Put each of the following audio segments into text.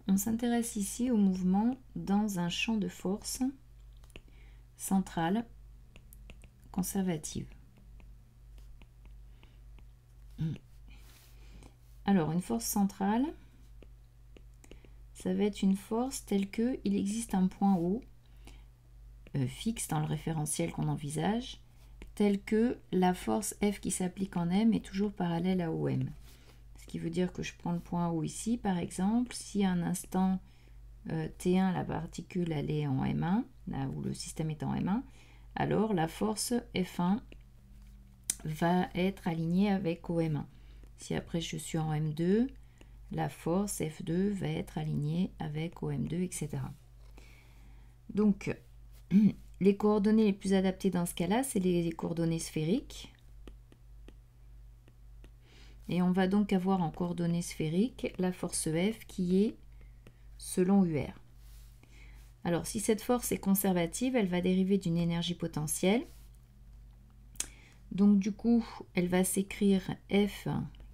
on s'intéresse ici au mouvement dans un champ de force centrale conservative. Alors, une force centrale, ça va être une force telle que il existe un point O fixe dans le référentiel qu'on envisage, tel que la force F qui s'applique en M est toujours parallèle à OM. Ce qui veut dire que je prends le point O ici, par exemple, si à un instant T1, la particule elle est en M1, là où le système est en M1, alors la force F1 va être alignée avec OM1. Si après je suis en M2, la force F2 va être alignée avec OM2, etc. Donc, les coordonnées les plus adaptées dans ce cas-là, c'est les coordonnées sphériques. Et on va donc avoir en coordonnées sphériques la force F qui est selon UR. Alors, si cette force est conservative, elle va dériver d'une énergie potentielle. Donc, du coup, elle va s'écrire F,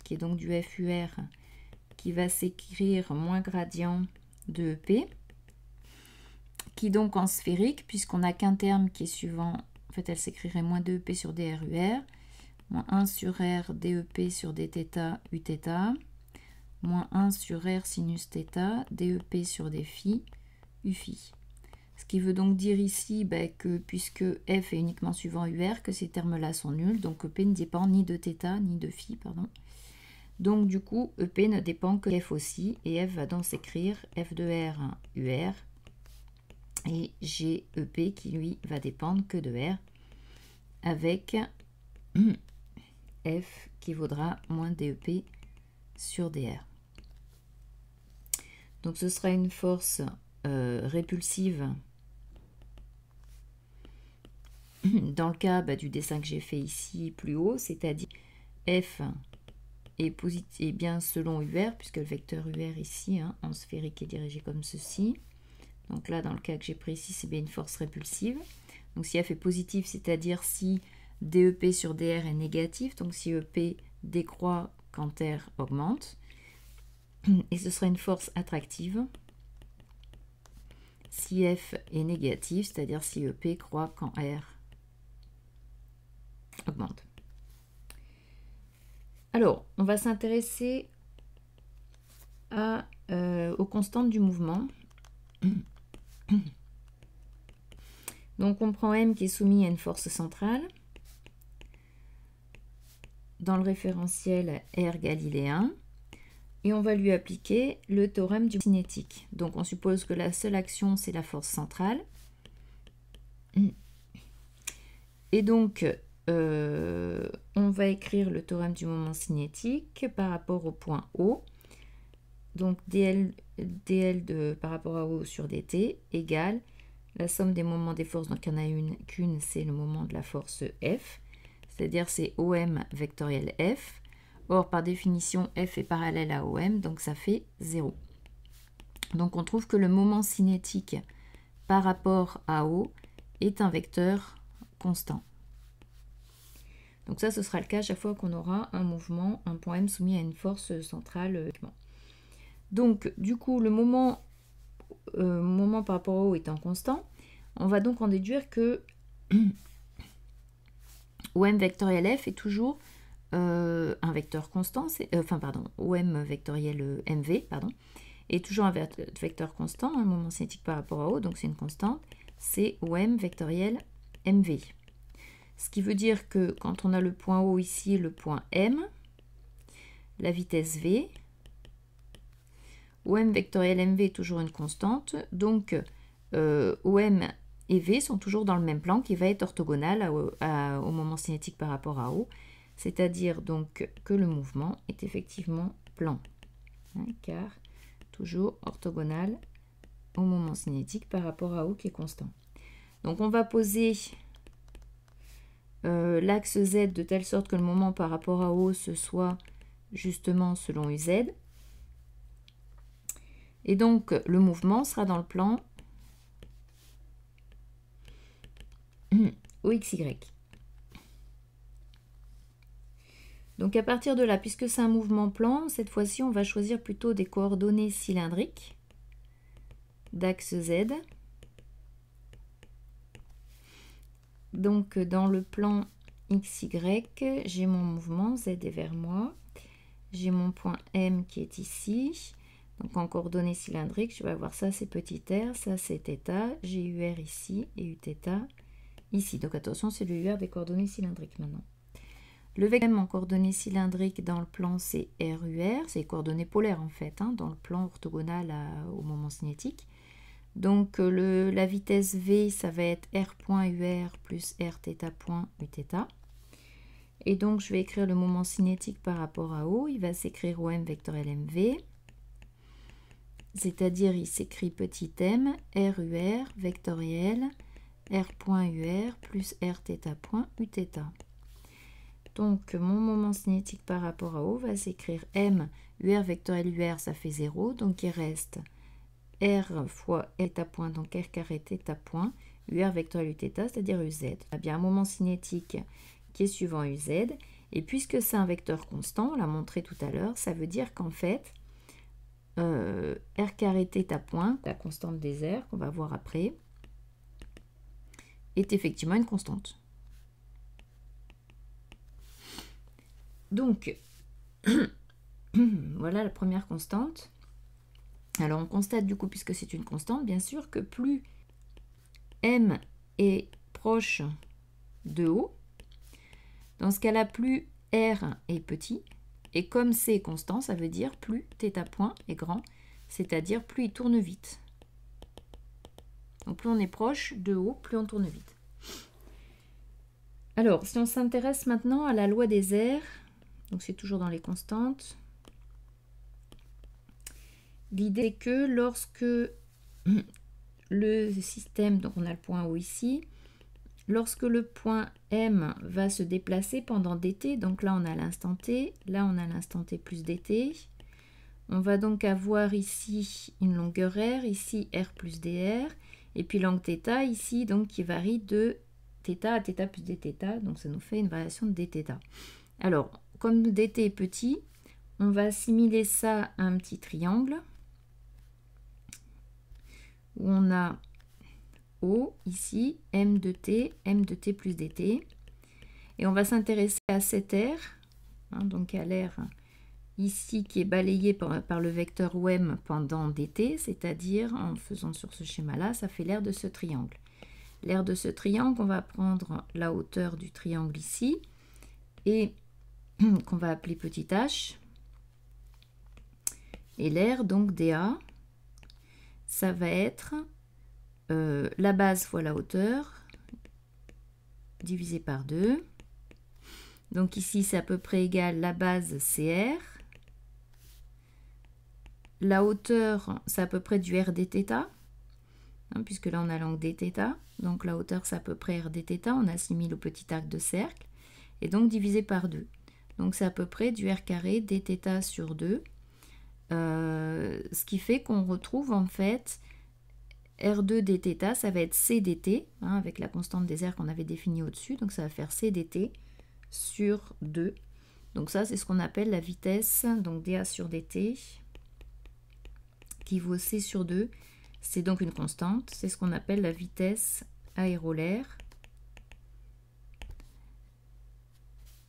qui est donc du FUR, qui va s'écrire moins gradient de EP, qui donc en sphérique, puisqu'on n'a qu'un terme qui est suivant, en fait, elle s'écrirait moins 2EP sur DRUR, moins 1 sur R DEP sur Dθ Uθ, moins 1 sur R sinus θ DEP sur Dφ Uφ. Ce qui veut donc dire ici que puisque F est uniquement suivant UR, que ces termes-là sont nuls, donc EP ne dépend ni de θ ni de Φ, pardon. Donc du coup, EP ne dépend que F aussi, et F va donc s'écrire F de R UR, et j'ai EP qui lui va dépendre que de R, avec F qui vaudra moins DEP sur DR. Donc ce sera une force répulsive dans le cas du dessin que j'ai fait ici plus haut, c'est-à-dire F est bien selon UR, puisque le vecteur UR ici, en sphérique, est dirigé comme ceci. Donc là, dans le cas que j'ai pris ici, c'est bien une force répulsive. Donc si F est positif, c'est-à-dire si DEP sur DR est négatif, donc si EP décroît quand R augmente, et ce sera une force attractive si F est négatif, c'est-à-dire si EP croît quand R augmente. Alors, on va s'intéresser aux constantes du mouvement. Donc on prend M qui est soumis à une force centrale. Dans le référentiel R galiléen. Et on va lui appliquer le théorème du cinétique. Donc on suppose que la seule action, c'est la force centrale. Et donc, on va écrire le théorème du moment cinétique par rapport au point O. Donc dl par rapport à O sur dt égale la somme des moments des forces. Donc il n'y en a qu'une, c'est le moment de la force F. C'est-à-dire c'est OM vectoriel F. Or, par définition, F est parallèle à OM, donc ça fait 0. Donc on trouve que le moment cinétique par rapport à O est un vecteur constant. Donc ça, ce sera le cas à chaque fois qu'on aura un mouvement, un point M soumis à une force centrale. Donc, du coup, le moment par rapport à O étant constant, on va donc en déduire que OM vectoriel F est toujours un vecteur constant, OM vectoriel MV, est toujours un vecteur constant, un moment cinétique par rapport à O, donc c'est une constante, c'est OM vectoriel MV. Ce qui veut dire que quand on a le point O ici et le point M, la vitesse V, OM vectoriel MV est toujours une constante, donc OM et V sont toujours dans le même plan qui va être orthogonal au moment cinétique par rapport à O. C'est-à-dire donc que le mouvement est effectivement plan, car toujours orthogonal au moment cinétique par rapport à O qui est constant. Donc on va poser l'axe Z de telle sorte que le moment par rapport à O ce soit justement selon UZ. Et donc le mouvement sera dans le plan OXY. Donc à partir de là, puisque c'est un mouvement plan, cette fois-ci on va choisir plutôt des coordonnées cylindriques. d'axe Z. Donc dans le plan XY, j'ai mon mouvement, Z est vers moi. J'ai mon point M qui est ici. Donc en coordonnées cylindriques, je vais avoir ça c'est petit r, ça c'est θ, j'ai UR ici et Uθ ici. Donc attention, c'est le UR des coordonnées cylindriques maintenant. Le vecteur M en coordonnées cylindriques dans le plan c'est RUR, c'est les coordonnées polaires en fait, hein, dans le plan orthogonal au moment cinétique. Donc la vitesse V, ça va être R.UR plus Rθ.Uθ. Et donc je vais écrire le moment cinétique par rapport à O, il va s'écrire OM vectoriel MV. C'est-à-dire il s'écrit petit m, RUR vectoriel R.UR plus Rθ.Uθ. Donc mon moment cinétique par rapport à O va s'écrire M, UR vectoriel UR, ça fait 0, donc il reste R fois θ point, donc R carré θ point, UR vectoriel Uθ, c'est-à-dire UZ. On a bien un moment cinétique qui est suivant UZ, et puisque c'est un vecteur constant, on l'a montré tout à l'heure, ça veut dire qu'en fait, R carré θ point, la constante des R, qu'on va voir après, est effectivement une constante. Donc, voilà la première constante. Alors on constate du coup, puisque c'est une constante, bien sûr, que plus M est proche de O, dans ce cas-là, plus R est petit, et comme c'est constant, ça veut dire plus θ point est grand, c'est-à-dire plus il tourne vite. Donc plus on est proche de O, plus on tourne vite. Alors, si on s'intéresse maintenant à la loi des airs, donc c'est toujours dans les constantes, l'idée est que lorsque le système, donc on a le point O ici, lorsque le point M va se déplacer pendant dt, donc là on a l'instant t, là on a l'instant t plus dt, on va donc avoir ici une longueur r, ici r plus dr, et puis l'angle θ ici donc qui varie de θ à θ plus dθ, donc ça nous fait une variation de dθ. Alors, comme dt est petit, on va assimiler ça à un petit triangle où on a O ici, m de t plus dt, et on va s'intéresser à cet r, hein, donc à l'air ici qui est balayé par le vecteur OM pendant dt, c'est-à-dire en faisant sur ce schéma-là, ça fait l'aire de ce triangle. L'aire de ce triangle, on va prendre la hauteur du triangle ici, et qu'on va appeler petit h, et l'aire donc dA, ça va être la base fois la hauteur, divisé par 2. Donc ici, c'est à peu près égal la base CR. La hauteur, c'est à peu près du R dθ, hein, puisque là, on a l'angle dθ. Donc la hauteur, c'est à peu près R dθ. On assimile au petit arc de cercle. Et donc divisé par 2. Donc c'est à peu près du R carré dθ sur 2. Ce qui fait qu'on retrouve en fait R2 dθ, ça va être C dt, hein, avec la constante des R qu'on avait définie au-dessus. Donc ça va faire C dt sur 2. Donc ça, c'est ce qu'on appelle la vitesse, donc dA sur dt, qui vaut C sur 2. C'est donc une constante. C'est ce qu'on appelle la vitesse aérolaire.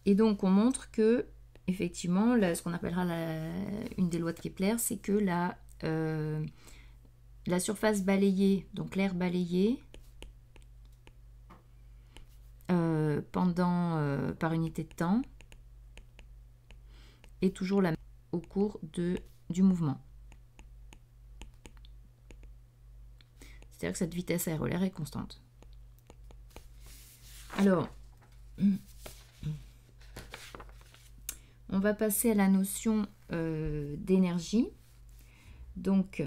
Et donc, on montre que, effectivement, là, ce qu'on appellera une des lois de Kepler, c'est que la surface balayée, donc l'air balayé, par unité de temps, est toujours la même au cours du mouvement. C'est-à-dire que cette vitesse aérolaire est constante. Alors, on va passer à la notion d'énergie. Donc,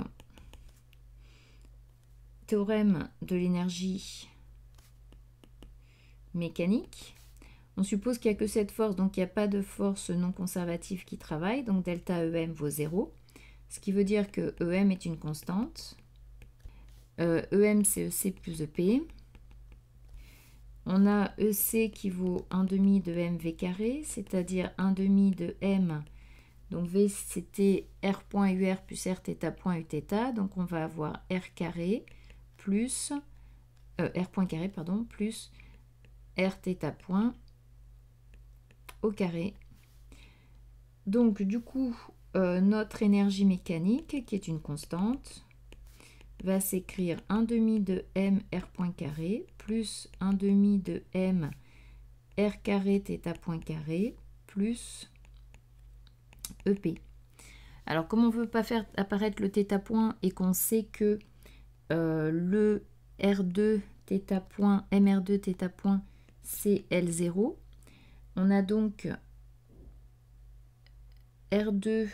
théorème de l'énergie mécanique. On suppose qu'il n'y a que cette force, donc il n'y a pas de force non conservative qui travaille, donc delta EM vaut 0, ce qui veut dire que EM est une constante. EM c'est EC plus EP. On a EC qui vaut 1/2 de mv carré, c'est-à-dire 1/2 de m Donc V c'était R point UR plus R θ point Uθ. Donc on va avoir R carré plus R point carré pardon plus R θ point au carré. Donc du coup notre énergie mécanique qui est une constante va s'écrire 1 demi de M R point carré plus 1 demi de M R carré θ point carré plus EP. Alors comme on ne veut pas faire apparaître le θ point et qu'on sait que le R2 θ point, MR2 θ point, c'est L0, on a donc R2,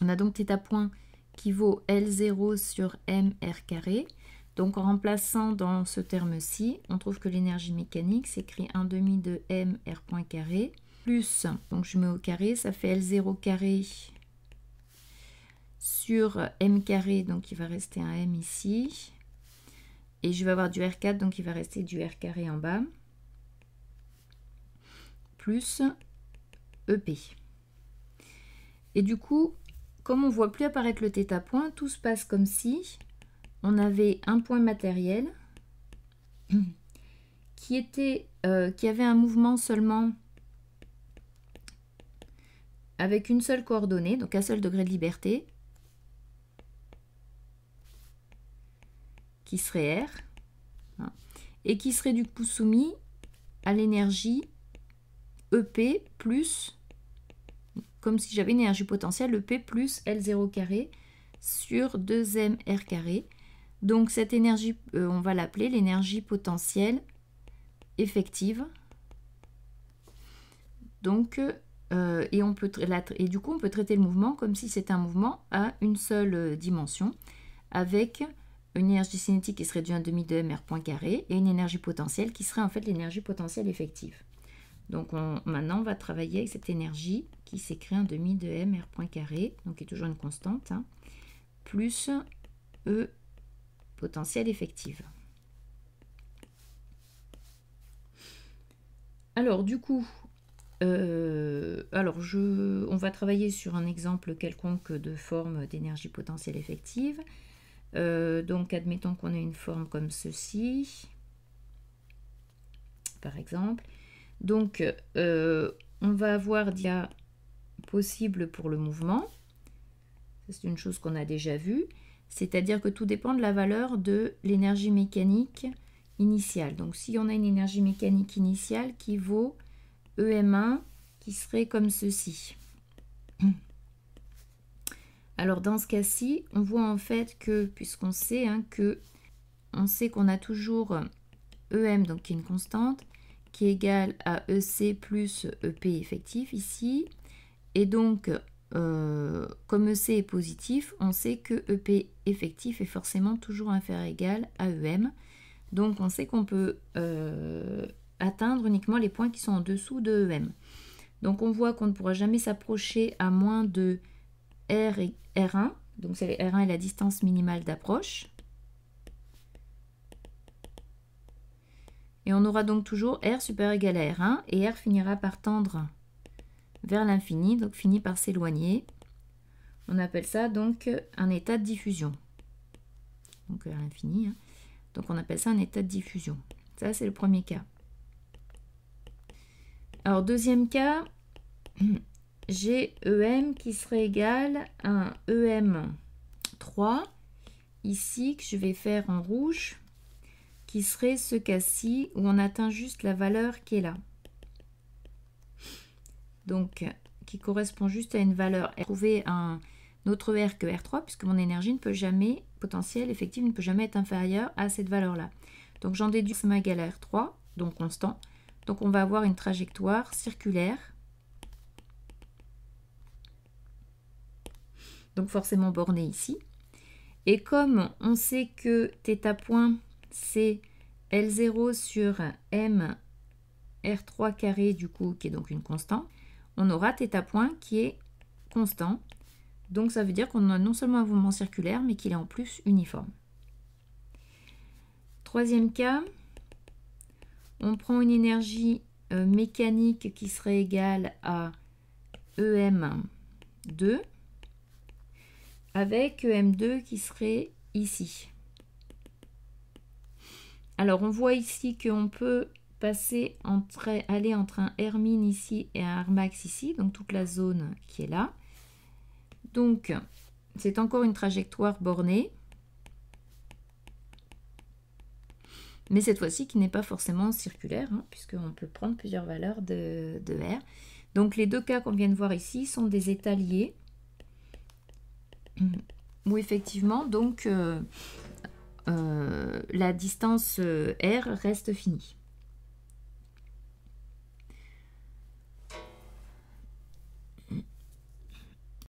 on a donc θ point qui vaut L0 sur MR carré. Donc en remplaçant dans ce terme-ci, on trouve que l'énergie mécanique s'écrit 1 demi de M R point carré plus, donc je mets au carré, ça fait L0 carré sur M carré, donc il va rester un M ici. Et je vais avoir du R4, donc il va rester du R carré en bas. Plus EP. Et du coup, comme on ne voit plus apparaître le θ point, tout se passe comme si on avait un point matériel qui avait un mouvement seulement avec une seule coordonnée, donc un seul degré de liberté, qui serait R, hein, et qui serait du coup soumis à l'énergie EP plus, comme si j'avais une énergie potentielle, EP plus L0 carré sur 2M R carré. Donc cette énergie, on va l'appeler l'énergie potentielle effective. Donc, et du coup, on peut traiter le mouvement comme si c'était un mouvement à une seule dimension, avec une énergie cinétique qui serait du 1,5 de mr point carré et une énergie potentielle qui serait en fait l'énergie potentielle effective. Donc maintenant, on va travailler avec cette énergie qui s'écrit 1,5 de mr point carré, donc qui est toujours une constante, hein, plus E potentielle effective. Alors du coup, on va travailler sur un exemple quelconque de forme d'énergie potentielle effective. Donc admettons qu'on ait une forme comme ceci, par exemple. Donc on va avoir dia possible pour le mouvement. C'est une chose qu'on a déjà vue. C'est-à-dire que tout dépend de la valeur de l'énergie mécanique initiale. Donc si on a une énergie mécanique initiale qui vaut EM1 qui serait comme ceci. Alors dans ce cas-ci, on voit en fait que, puisqu'on sait qu'on a toujours EM, donc qui est une constante, qui est égale à EC plus EP effectif ici. Et donc, comme EC est positif, on sait que EP effectif est forcément toujours inférieur ou égal à EM. Donc on sait qu'on peut atteindre uniquement les points qui sont en dessous de EM. Donc on voit qu'on ne pourra jamais s'approcher à moins de R et R1. Donc R1 est la distance minimale d'approche. Et on aura donc toujours R supérieur ou égal à R1 et R finira par tendre vers l'infini, donc finit par s'éloigner. On appelle ça donc un état de diffusion. Donc vers l'infini, hein. Donc on appelle ça un état de diffusion. Ça c'est le premier cas. Alors deuxième cas, j'ai EM qui serait égal à un EM3, ici que je vais faire en rouge, qui serait ce cas-ci où on atteint juste la valeur qui est là. Donc qui correspond juste à une valeur. Trouver un autre R que R3, puisque mon énergie ne peut jamais, potentielle effective, ne peut jamais être inférieure à cette valeur-là. Donc j'en déduis que c'est égal à R3, donc constant. Donc on va avoir une trajectoire circulaire. Donc forcément bornée ici. Et comme on sait que θ point c'est L0 sur M R3 carré du coup, qui est donc une constante, on aura θ point qui est constant. Donc ça veut dire qu'on a non seulement un mouvement circulaire, mais qu'il est en plus uniforme. Troisième cas, on prend une énergie mécanique qui serait égale à EM2 avec EM2 qui serait ici. Alors on voit ici qu'on peut aller entre un R min ici et un R max ici, donc toute la zone qui est là. Donc c'est encore une trajectoire bornée, mais cette fois-ci qui n'est pas forcément circulaire, hein, puisqu'on peut prendre plusieurs valeurs de R. Donc les deux cas qu'on vient de voir ici sont des états liés, où effectivement donc la distance R reste finie.